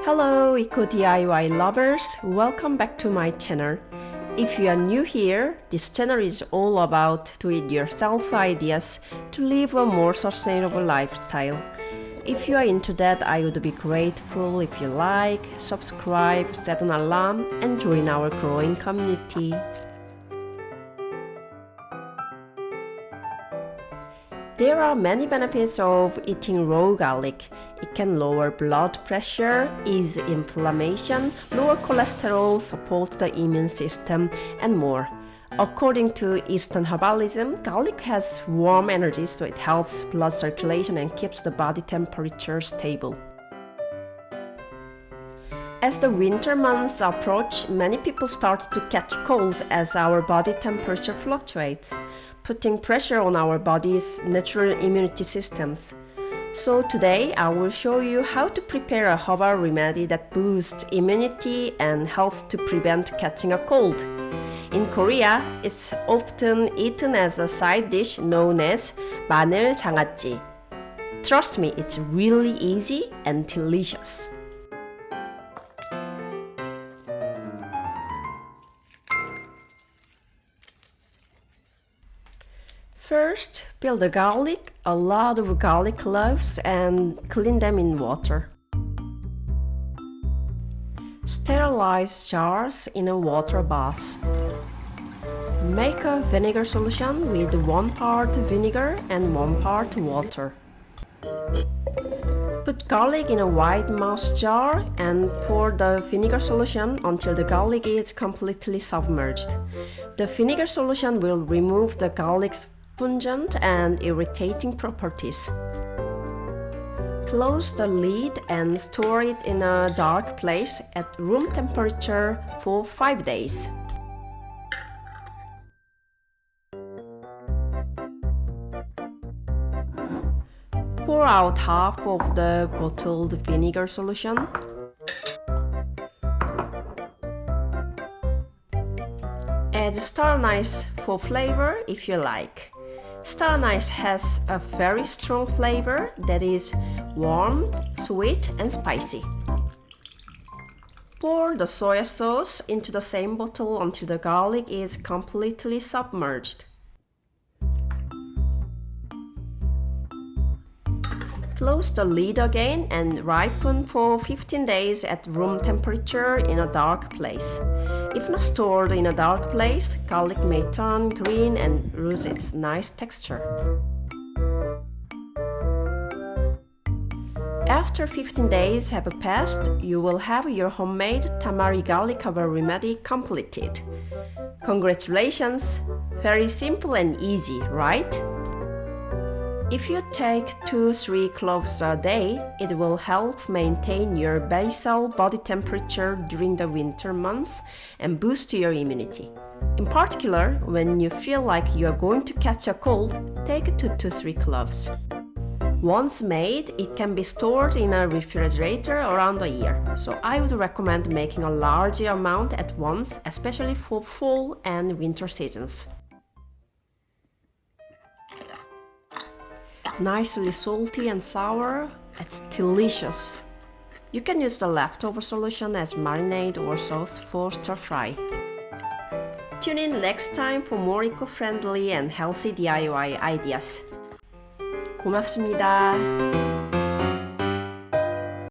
Hello Eco DIY lovers, welcome back to my channel. If you are new here, this channel is all about do-it-yourself ideas to live a more sustainable lifestyle. If you are into that, I would be grateful if you like, subscribe, set an alarm and join our growing community. There are many benefits of eating raw garlic. It can lower blood pressure, ease inflammation, lower cholesterol, support the immune system, and more. According to Eastern herbalism, garlic has warm energy, so it helps blood circulation and keeps the body temperature stable. As the winter months approach, many people start to catch colds as our body temperature fluctuates, putting pressure on our body's natural immunity systems. So today I will show you how to prepare a herbal remedy that boosts immunity and helps to prevent catching a cold. In Korea, it's often eaten as a side dish known as Maneul-Jangaachi. Trust me, it's really easy and delicious. First, peel the garlic, a lot of garlic cloves, and clean them in water. Sterilize jars in a water bath. Make a vinegar solution with 1 part vinegar and 1 part water. Put garlic in a wide mouth jar and pour the vinegar solution until the garlic is completely submerged. The vinegar solution will remove the garlic's pungent and irritating properties. Close the lid and store it in a dark place at room temperature for 5 days. Pour out half of the bottled vinegar solution. Add star anise for flavor if you like. Star anise has a very strong flavor that is warm, sweet, and spicy. Pour the soy sauce into the same bottle until the garlic is completely submerged. Close the lid again and ripen for 15 days at room temperature in a dark place. If not stored in a dark place, garlic may turn green and lose its nice texture. After 15 days have passed, you will have your homemade Tamari Garlic herbal remedy completed. Congratulations! Very simple and easy, right? If you take 2-3 cloves a day, it will help maintain your basal body temperature during the winter months and boost your immunity. In particular, when you feel like you are going to catch a cold, take 2-3 cloves. Once made, it can be stored in a refrigerator around a year, so I would recommend making a large amount at once, especially for fall and winter seasons. Nicely salty and sour, it's delicious. You can use the leftover solution as marinade or sauce for stir fry. Tune in next time for more eco-friendly and healthy DIY ideas. 고맙습니다.